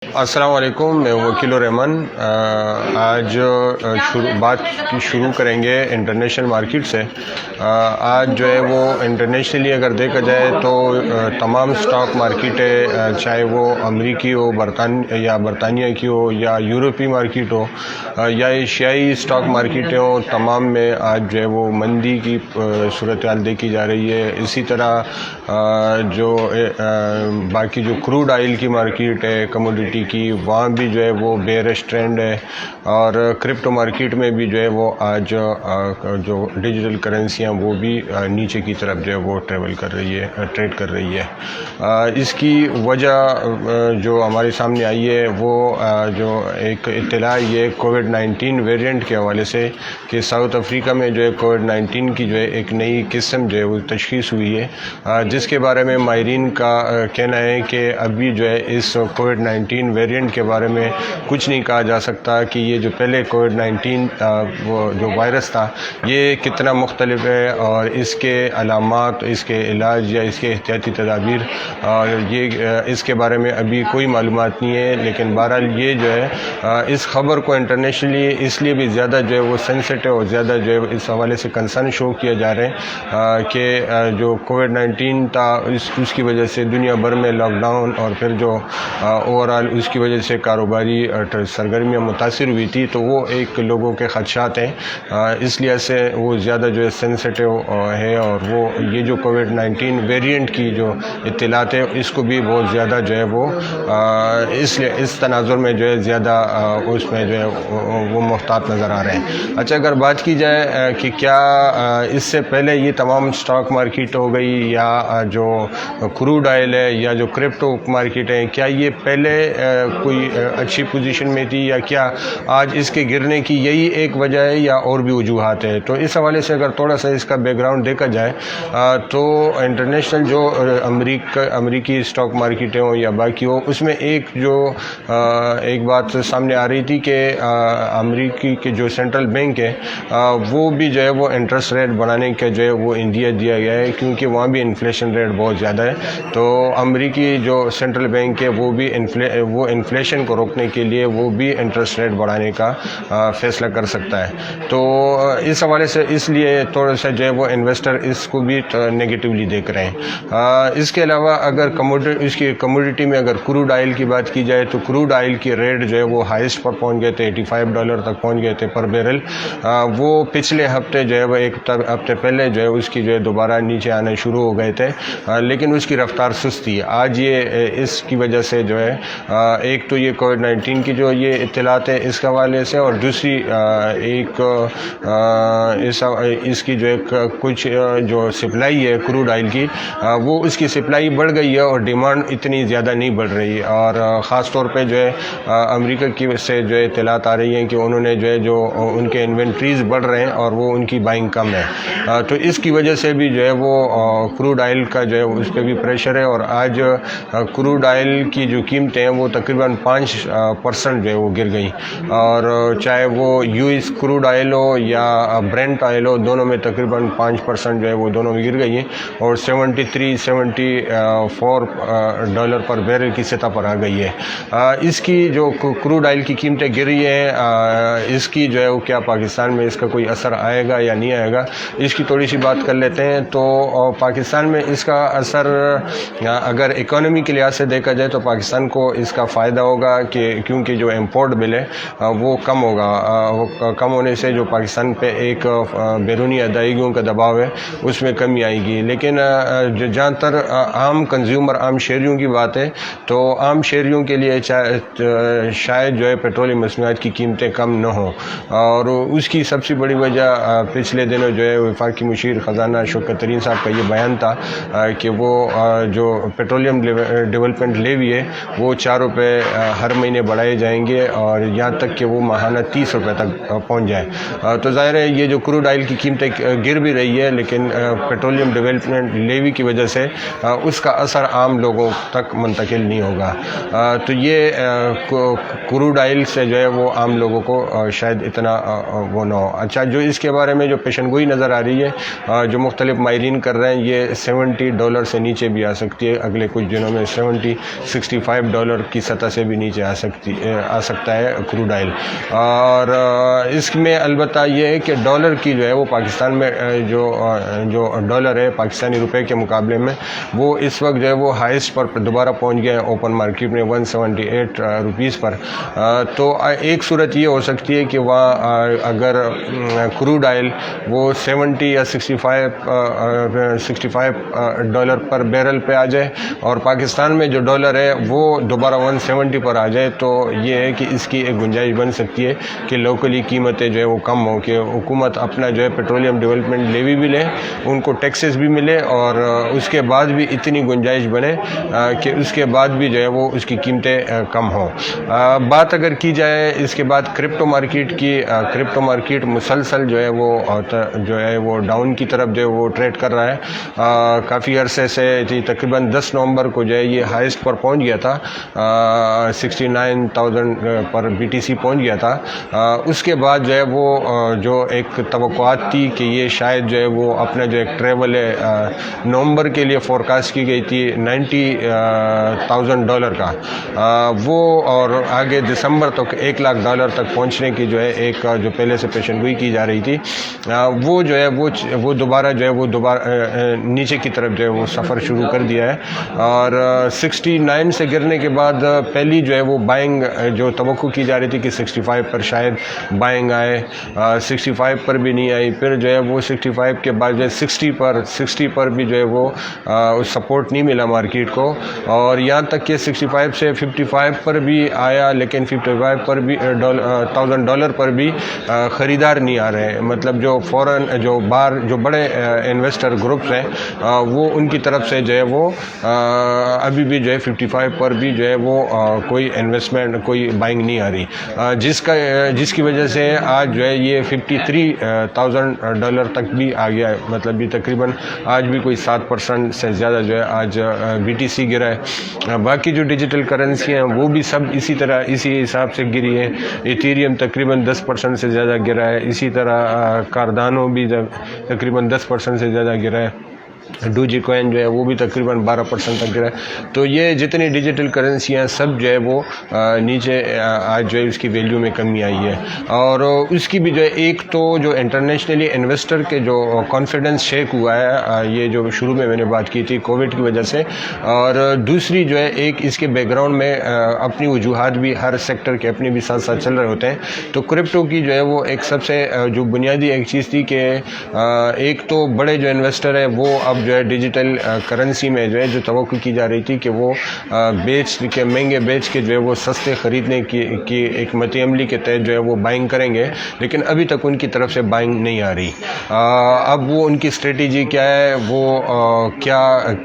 السلام علیکم، میں وکیل الرحمن۔ آج بات شروع کریں گے انٹرنیشنل مارکیٹ سے۔ آج جو ہے وہ انٹرنیشنلی اگر دیکھا جائے تو تمام سٹاک مارکیٹیں، چاہے وہ امریکی ہو، برطانیہ کی ہو، یا یورپی مارکیٹ ہو، یا ایشیائی سٹاک مارکیٹیں ہوں، تمام میں آج جو ہے وہ مندی کی صورتحال دیکھی جا رہی ہے۔ اسی طرح جو باقی جو کروڈ آئل کی مارکیٹ ہے، کموڈیٹی کی، وہاں بھی جو ہے وہ بیئرش ٹرینڈ ہے، اور کرپٹو مارکیٹ میں بھی جو ہے وہ آج جو ڈیجیٹل کرنسیاں وہ بھی نیچے کی طرف جو ہے وہ ٹریڈ کر رہی ہے۔ اس کی وجہ جو ہمارے سامنے آئی ہے وہ جو ایک اطلاع یہ کووڈ-19 ویرینٹ کے حوالے سے کہ ساؤتھ افریقہ میں جو ہے کووڈ-19 کی جو ہے ایک نئی قسم جو ہے وہ تشخیص ہوئی ہے، جس کے بارے میں ماہرین کا کہنا ہے کہ ابھی جو ہے اس کووڈ-19 ویرینٹ کے بارے میں کچھ نہیں کہا جا سکتا کہ یہ جو پہلے کووڈ-19 وہ جو وائرس تھا یہ کتنا مختلف ہے، اور اس کے علامات، اس کے علاج یا اس کے احتیاطی تدابیر، اور یہ اس کے بارے میں ابھی کوئی معلومات نہیں ہے۔ لیکن بہرحال یہ جو ہے اس خبر کو انٹرنیشنلی اس لیے بھی زیادہ جو ہے وہ سینسٹیو اور زیادہ جو ہے اس حوالے سے کنسرن شو کیا جا رہے ہیں کہ جو کووڈ-19 تھا اس کی وجہ سے دنیا بھر میں لاک ڈاؤن، اور پھر جو اوورآل اس کی وجہ سے کاروباری سرگرمیاں متاثر ہوئی تھی، تو وہ ایک لوگوں کے خدشات ہیں، اس لیے سے وہ زیادہ جو ہے سینسٹیو ہے، اور وہ یہ جو کووڈ-19 ویرینٹ کی جو اطلاعات ہے اس کو بھی بہت زیادہ جو ہے وہ اس تناظر میں جو ہے زیادہ اس میں جو ہے وہ محتاط نظر آ رہے ہیں۔ اچھا، اگر بات کی جائے کہ کیا اس سے پہلے یہ تمام سٹاک مارکیٹ ہو گئی، یا جو کروڈ آئل ہے، یا جو کرپٹو مارکیٹ ہیں، کیا یہ پہلے کوئی اچھی پوزیشن میں تھی، یا کیا آج اس کے گرنے کی یہی ایک وجہ ہے، یا اور بھی وجوہات ہے؟ تو اس حوالے سے اگر تھوڑا سا اس کا بیک گراؤنڈ دیکھا جائے تو انٹرنیشنل جو امریکی سٹاک مارکیٹیں ہوں یا باقی ہو، اس میں ایک بات سامنے آ رہی تھی کہ امریکی کے جو سینٹرل بینک ہے وہ بھی جو ہے وہ انٹرسٹ ریٹ بڑھانے کا جو ہے وہ اندیا دیا گیا ہے، کیونکہ وہاں بھی انفلیشن ریٹ بہت زیادہ ہے۔ تو امریکی جو سینٹرل بینک ہے وہ بھی انفلیشن کو روکنے کے لیے وہ بھی انٹرسٹ ریٹ بڑھانے کا فیصلہ کر سکتا ہے۔ تو اس حوالے سے اس لیے تھوڑا سا جو ہے وہ انویسٹر اس کو بھی نیگیٹیولی دیکھ رہے ہیں۔ اس کے علاوہ اگر اس کی کموڈیٹی میں اگر کروڈ آئل کی بات کی جائے تو کروڈ آئل کی ریٹ جو ہے وہ ہائیسٹ پر پہنچ گئے تھے، $85 تک پہنچ گئے تھے پر بیرل۔ وہ پچھلے ہفتے جو ہے وہ ایک ہفتے پہلے جو ہے اس کی جو ہے دوبارہ نیچے آنے شروع ہو گئے تھے، لیکن اس کی رفتار سست تھی۔ آج یہ اس کی وجہ سے جو ہے ایک تو یہ کووڈ-19 کی جو یہ اطلاعات ہے اس کے حوالے سے، اور دوسری ایک اس کی جو ایک کچھ جو سپلائی ہے کروڈ آئل کی، وہ اس کی سپلائی بڑھ گئی ہے اور ڈیمانڈ اتنی زیادہ نہیں بڑھ رہی، اور خاص طور پہ جو ہے امریکہ کی سے جو ہے اطلاعات آ رہی ہیں کہ انہوں نے جو ہے جو ان کے انوینٹریز بڑھ رہے ہیں اور وہ ان کی بائنگ کم ہے، تو اس کی وجہ سے بھی جو ہے وہ کروڈ آئل کا جو ہے اس پہ بھی پریشر ہے۔ اور آج کروڈ آئل کی جو قیمتیں ہیں وہ تقریباً 5% جو ہے وہ گر گئیں، اور چاہے وہ US کروڈ آئل ہو یا برینٹ آئل ہو، دونوں میں تقریباً 5% جو ہے وہ دونوں میں گر گئی ہیں، اور $74 پر بیرل کی سطح پر آ گئی ہے۔ اس کی جو کروڈ آئل کی قیمتیں گر رہی ہیں، اس کی جو ہے وہ کیا پاکستان میں اس کا کوئی اثر آئے گا یا نہیں آئے گا، اس کی تھوڑی سی بات کر لیتے ہیں۔ تو پاکستان میں اس کا اثر اگر اکانومی کے لحاظ سے دیکھا جائے تو پاکستان کو اس کا فائدہ ہوگا، کہ کیونکہ جو امپورٹ بل ہے وہ کم ہوگا، کم ہونے سے جو پاکستان پہ ایک بیرونی ادائیگیوں کا دباؤ ہے اس میں کمی آئے گی۔ لیکن جہاں تر عام کنزیومر، عام شہریوں کی بات ہے تو عام شہریوں کے لیے شاید جو ہے پیٹرولیم مصنوعات کی قیمتیں کم نہ ہوں، اور اس کی سب سے بڑی وجہ پچھلے دنوں جو ہے وفاقی مشیر خزانہ شوکت ترین صاحب کا یہ بیان تھا کہ وہ جو پیٹرولیم ڈیولپمنٹ لیوی ہے وہ $4 ہر مہینے بڑھائے جائیں گے، اور یہاں تک کہ وہ ماہانہ $30 تک پہنچ جائے۔ تو ظاہر ہے یہ جو کروڈ آئل کی قیمتیں گر بھی رہی ہے، لیکن پیٹرولیم ڈیولپمنٹ لیوی کی وجہ سے اس کا اثر عام لوگوں تک منتقل نہیں ہوگا۔ تو یہ کروڈ آئل سے جو ہے وہ عام لوگوں کو شاید اتنا وہ نہ ہو۔ اچھا، جو اس کے بارے میں جو پیشن گوئی نظر آ رہی ہے، جو مختلف ماہرین کر رہے ہیں، یہ $70 سے نیچے بھی آ سکتی ہے اگلے کچھ دنوں میں، $65 کی سطح سے بھی نیچے آ سکتا ہے کروڈ آئل. اور اس میں البتہ یہ ہے کہ ڈالر کی جو ہے وہ پاکستان میں جو ڈالر ہے پاکستانی روپے کے مقابلے میں وہ اس وقت جو ہے وہ ہائیسٹ پر دوبارہ پہنچ گئے ہیں اوپن مارکیٹ میں 178 روپیز پر. تو ایک صورت یہ ہو سکتی ہے کہ وہاں اگر کروڈ آئل وہ 70 یا 65 ڈالر پر بیرل پہ آ جائے اور پاکستان میں جو ڈالر ہے وہ دوبارہ 170 پر آ جائے تو یہ ہے کہ اس کی ایک گنجائش بن سکتی ہے کہ لوکلی قیمتیں جو ہے وہ کم ہوں, کہ حکومت اپنا جو ہے پیٹرولیم ڈیولپمنٹ لیوی بھی لے, ان کو ٹیکسز بھی ملے اور اس کے بعد بھی اتنی گنجائش بنے کہ اس کے بعد بھی جو ہے وہ اس کی قیمتیں کم ہوں. بات اگر کی جائے اس کے بعد کرپٹو مارکیٹ کی, کرپٹو مارکیٹ مسلسل جو ہے وہ ڈاؤن کی طرف جو ہے وہ ٹریڈ کر رہا ہے. کافی عرصے سے تقریباً 10 نومبر کو جو ہے یہ ہائیسٹ پر پہنچ گیا تھا, 69,000 پر BTC پہنچ گیا تھا. اس کے بعد جو ہے وہ جو ایک توقعات تھی کہ یہ شاید جو ہے وہ اپنا جو ایک ٹریول ہے نومبر کے لیے فورکاسٹ کی گئی تھی $90,000 کا, وہ اور آگے دسمبر تک $100,000 تک پہنچنے کی جو ہے ایک جو پہلے سے پیشن گوئی کی جا رہی تھی, وہ جو ہے وہ دوبارہ جو ہے وہ نیچے کی طرف جو ہے وہ سفر شروع کر دیا ہے. اور 69 سے گرنے کے بعد پہلی جو ہے وہ بائنگ جو توقع کی جا رہی تھی کہ 65 پر شاید بائنگ آئے, 65 پر بھی نہیں آئی. پھر جو ہے وہ 65 کے بعد جو ہے 60 پر بھی جو ہے وہ سپورٹ نہیں ملا مارکیٹ کو, اور یہاں تک کہ 65 سے 55 پر بھی آیا, لیکن 55 پر بھی $1,000 پر بھی خریدار نہیں آ رہے. مطلب جو فوراً جو بڑے انویسٹر گروپس ہیں وہ ان کی طرف سے جو ہے وہ ابھی بھی جو ہے 55 پر بھی جو ہے وہ کوئی انویسٹمنٹ کوئی بائنگ نہیں آ رہی, جس کی وجہ سے آج جو ہے یہ $53,000 تک بھی آ گیا ہے. مطلب یہ تقریباً آج بھی کوئی 7% سے زیادہ جو ہے آج BTC گرا ہے. باقی جو ڈیجیٹل کرنسی ہیں وہ بھی سب اسی حساب سے گری ہے. ایتھیریم تقریباً 10% سے زیادہ گرا ہے, اسی طرح کاردانو بھی تقریباً 10% سے زیادہ گرا ہے. ڈوجی کوئن جو ہے وہ بھی تقریباً 12% تک گرا ہے. تو یہ جتنی ڈیجیٹل کرنسیاں سب جو ہے وہ نیچے آج جو ہے اس کی ویلیو میں کمی آئی ہے. اور اس کی بھی جو ہے ایک تو جو انٹرنیشنلی انویسٹر کے جو کانفیڈنس شیک ہوا ہے, یہ جو شروع میں نے بات کی تھی کووڈ کی وجہ سے, اور دوسری جو ہے ایک اس کے بیک گراؤنڈ میں اپنی وجوہات بھی ہر سیکٹر کے اپنے بھی ساتھ ساتھ چل رہے ہوتے ہیں. تو کرپٹو کی جو ہے وہ ایک سب سے جو بنیادی ایک چیز تھی کہ ایک تو بڑے جو انویسٹر ہیں وہ اب جو ہے ڈیجیٹل کرنسی میں جو ہے جو توقع کی جا رہی تھی کہ وہ مہنگے بیچ کے جو ہے وہ سستے خریدنے کی ایک متی عملی کے تحت جو ہے وہ بائنگ کریں گے, لیکن ابھی تک ان کی طرف سے بائنگ نہیں آ رہی. اب وہ ان کی اسٹریٹجی کیا ہے, وہ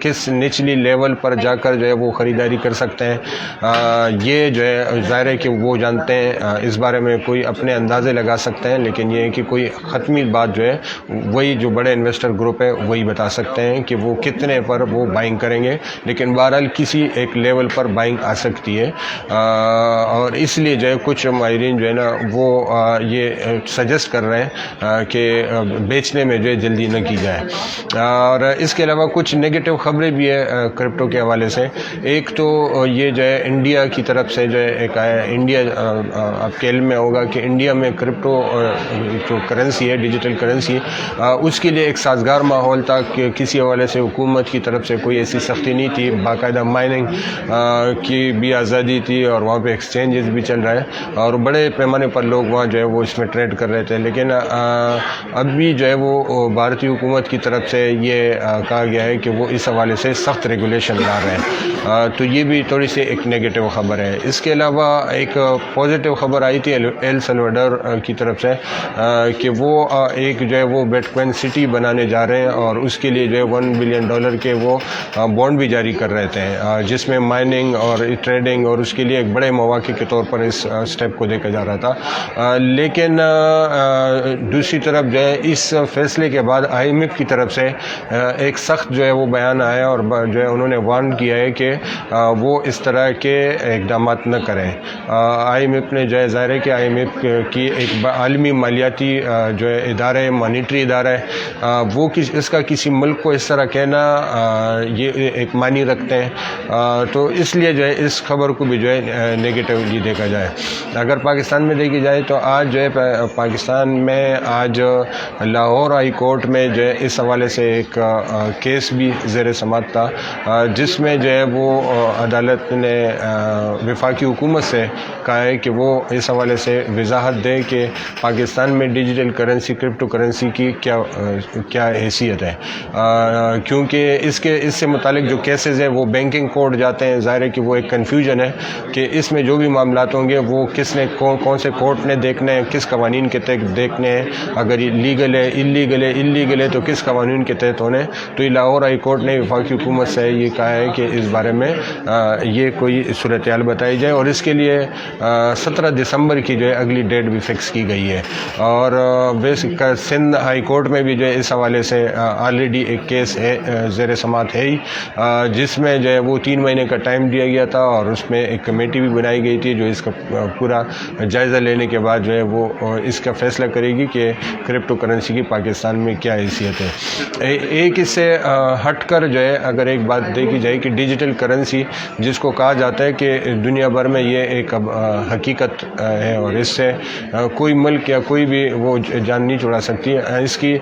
کس نچلی لیول پر جا کر جو ہے وہ خریداری کر سکتے ہیں, یہ جو ہے ظاہر ہے کہ وہ جانتے ہیں, اس بارے میں کوئی اپنے اندازے لگا سکتے ہیں, لیکن یہ ہے کہ کوئی حتمی بات جو ہے وہی جو بڑے انویسٹر گروپ ہے وہی بتا سکتے ہیں کہ وہ کتنے پر وہ بائنگ کریں گے. لیکن بہرحال کسی ایک لیول پر بائنگ آ سکتی ہے, اور اس لیے جو ہے کچھ ماہرین جو ہے نا وہ یہ سجیسٹ کر رہے ہیں کہ بیچنے میں جو ہے جلدی نہ کی جائے. اور اس کے علاوہ کچھ نیگیٹو خبریں بھی ہے کرپٹو کے حوالے سے. ایک تو یہ جو ہے انڈیا کی طرف سے جو ہے ایک آیا, انڈیا آپ کے علم میں ہوگا کہ انڈیا میں کرپٹو جو کرنسی ہے ڈیجیٹل کرنسی, اس کے لیے ایک سازگار ماحول تھا کہ کسی حوالے سے حکومت کی طرف سے کوئی ایسی سختی نہیں تھی, باقاعدہ مائننگ کی بھی آزادی تھی اور وہاں پہ ایکسچینجز بھی چل رہا ہے اور بڑے پیمانے پر لوگ وہاں جو ہے وہ اس میں ٹریڈ کر رہے تھے. لیکن اب بھی جو ہے وہ بھارتی حکومت کی طرف سے یہ کہا گیا ہے کہ وہ اس حوالے سے سخت ریگولیشن لا رہے ہیں, تو یہ بھی تھوڑی سی ایک نیگیٹو خبر ہے. اس کے علاوہ ایک پازیٹیو خبر آئی تھی ایل سلواڈور کی طرف سے کہ وہ ایک جو ہے وہ بیٹ کوائن سٹی بنانے جا رہے ہیں اور اس کے لیے جو ہے $1 بلین کے وہ بانڈ بھی جاری کر رہے تھے, جس میں مائننگ اور ٹریڈنگ اور اس کے لیے ایک بڑے مواقع کے طور پر اس سٹیپ کو دیکھا جا رہا تھا. لیکن دوسری طرف جو ہے اس فیصلے کے بعد IMF کی طرف سے ایک سخت جو ہے وہ بیان آیا اور جو ہے انہوں نے وارن کیا ہے کہ وہ اس طرح کے اقدامات نہ کریں. IMF نے جو ہے ظاہر ہے کہ IMF کی ایک عالمی مالیاتی جو ہے ادارہ ہے, مانیٹری ادارہ ہے, وہ اس کا کسی ملک کو اس طرح کہنا یہ ایک معنی رکھتے ہیں، تو اس لیے جو ہے اس خبر کو بھی جو ہے نگیٹیولی دیکھا جائے۔ اگر پاکستان میں دیکھی جائے تو آج جو ہے پاکستان میں آج لاہور ہائی کورٹ میں جو ہے اس حوالے سے ایک کیس بھی زیر سماعت تھا، جس میں جو ہے وہ عدالت نے وفاقی حکومت سے کہا ہے کہ وہ اس حوالے سے وضاحت دے کہ پاکستان میں ڈیجیٹل کرنسی کرپٹو کرنسی کی کیا حیثیت ہے، کیونکہ اس سے متعلق جو کیسز ہیں وہ بینکنگ کوڈ جاتے ہیں۔ ظاہر ہے کہ وہ ایک کنفیوژن ہے کہ اس میں جو بھی معاملات ہوں گے وہ کس نے کون سے کورٹ نے دیکھنے ہیں، کس قوانین کے تحت دیکھنے ہیں، اگر یہ لیگل ہے اللیگل ہے تو کس قوانین کے تحت ہونے۔ تو یہ لاہور ہائی کورٹ نے وفاقی حکومت سے یہ کہا ہے کہ اس بارے میں یہ کوئی صورتحال بتائی جائے، اور اس کے لیے 17 دسمبر کی جو ہے اگلی ڈیٹ بھی فکس کی گئی ہے۔ اور سندھ ہائی کورٹ میں بھی جو ہے اس حوالے سے آلریڈی ایک کیس ہے زیر سماعت ہے ہی، جس میں جو ہے وہ 3 مہینے کا ٹائم دیا گیا تھا، اور اس میں ایک کمیٹی بھی بنائی گئی تھی جو اس کا پورا جائزہ لینے کے بعد جو ہے وہ اس کا فیصلہ کرے گی کہ کرپٹو کرنسی کی پاکستان میں کیا حیثیت ہے۔ ایک اس سے ہٹ کر جو ہے اگر ایک بات دیکھی جائے کہ ڈیجیٹل کرنسی جس کو کہا جاتا ہے کہ دنیا بھر میں یہ ایک حقیقت ہے، اور اس سے کوئی ملک یا کوئی بھی وہ جان نہیں چھڑا سکتی ہے۔ اس کی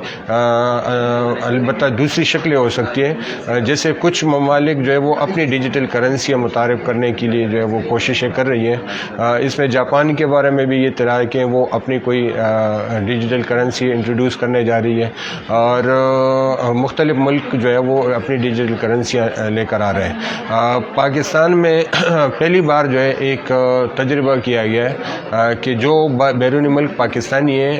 البتہ دوسری شکلیں ہو سکتی ہیں، جیسے کچھ ممالک جو ہے وہ اپنی ڈیجیٹل کرنسی متعارف کرنے کے لیے جو ہے وہ کوششیں کر رہی ہیں۔ اس میں جاپان کے بارے میں بھی یہ اطلاع ہے کہ وہ اپنی کوئی ڈیجیٹل کرنسی انٹروڈیوس کرنے جا رہی ہے، اور مختلف ملک جو ہے وہ اپنی ڈیجیٹل کرنسیاں لے کر آ رہے ہیں۔ پاکستان میں پہلی بار جو ہے ایک تجربہ کیا گیا ہے کہ جو بیرونی ملک پاکستانی ہیں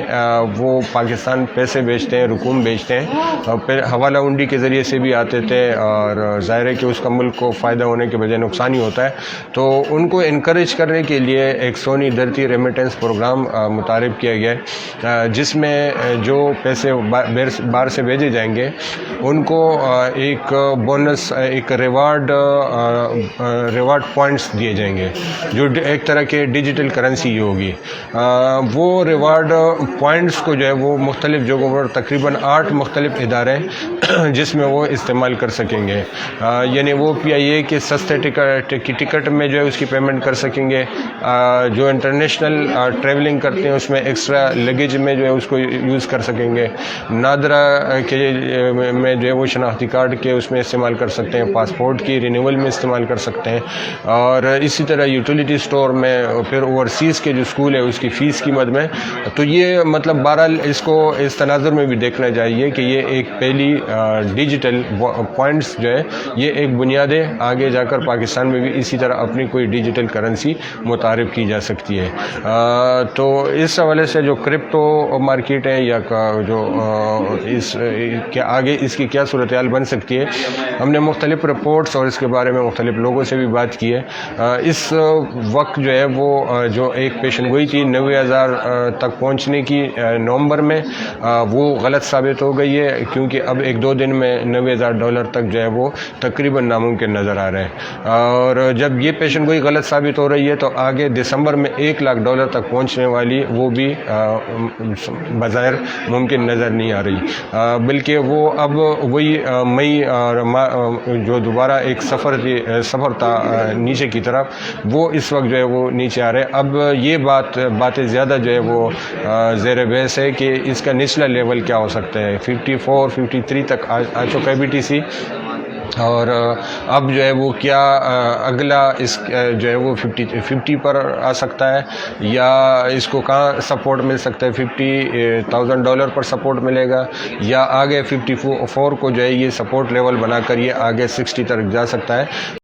وہ پاکستان پیسے بیچتے ہیں، رقوم بیچتے ہیں، اور پھر حوالہ ہنڈی کے ذریعے سے بھی آتے تھے، اور ظاہر ہے کہ اس کا ملک کو فائدہ ہونے کے بجائے نقصان ہی ہوتا ہے۔ تو ان کو انکریج کرنے کے لیے ایک سونی دھرتی ریمیٹنس پروگرام متعارف کیا گیا ہے، جس میں جو پیسے باہر سے بھیجے جائیں گے ان کو ایک بونس، ایک ریوارڈ پوائنٹس دیے جائیں گے، جو ایک طرح کے ڈیجیٹل کرنسی ہی ہوگی۔ وہ ریوارڈ پوائنٹس کو جو ہے وہ مختلف جگہوں پر تقریباً 8 مختلف ادارے جس میں وہ استعمال کر سکیں گے، یعنی وہ PIA کے سستے ٹکٹ میں جو ہے اس کی پیمنٹ کر سکیں گے، جو انٹرنیشنل ٹریولنگ کرتے ہیں اس میں ایکسٹرا لگیج میں جو ہے اس کو یوز کر سکیں گے، نادرا کے میں جو ہے وہ شناختی کارڈ کے اس میں استعمال کر سکتے ہیں، پاسپورٹ کی رینیول میں استعمال کر سکتے ہیں، اور اسی طرح یوٹیلیٹی سٹور میں، پھر اوورسیز کے جو اسکول ہے اس کی فیس کی مد میں۔ تو یہ مطلب بہرحال اس کو اس تناظر میں بھی دیکھنا چاہیے کہ یہ ایک پہلی ڈیجیٹل پوائنٹس جو ہے یہ ایک بنیاد ہے، آگے جا کر پاکستان میں بھی اسی طرح اپنی کوئی ڈیجیٹل کرنسی متعارف کی جا سکتی ہے۔ تو اس حوالے سے جو کرپٹو مارکیٹ ہے یا جو اس کے آگے اس کی کیا صورتحال بن سکتی ہے، ہم نے مختلف رپورٹس اور اس کے بارے میں مختلف لوگوں سے بھی بات کی ہے۔ اس وقت جو ہے وہ جو ایک پیشن گوئی تھی 90,000 تک پہنچنے کی نومبر میں، وہ غلط ثابت ہو گئی ہے، کیونکہ اب 1-2 دن میں $90,000 تک جو ہے وہ تقریباً ناممکن نظر آ رہے ہیں، اور جب یہ پیشن گوئی غلط ثابت ہو رہی ہے تو آگے دسمبر میں $100,000 تک پہنچنے والی وہ بھی بظاہر ممکن نظر نہیں آ رہی، بلکہ وہ اب وہی مئی اور جو دوبارہ ایک سفر تھا نیچے کی طرف، وہ اس وقت جو ہے وہ نیچے آ رہے ہیں۔ اب یہ باتیں زیادہ جو ہے وہ زیر بحث ہے کہ اس کا نچلا لیول کیا ہو سکتا ہے۔ 54-53 تک آ چکا ہے BTC، اور اب جو ہے وہ کیا اگلا اس جو ہے وہ 50 پر آ سکتا ہے، یا اس کو کہاں سپورٹ مل سکتا ہے، $50,000 پر سپورٹ ملے گا، یا آگے 54 کو جو ہے یہ سپورٹ لیول بنا کر یہ آگے 60 تک جا سکتا ہے۔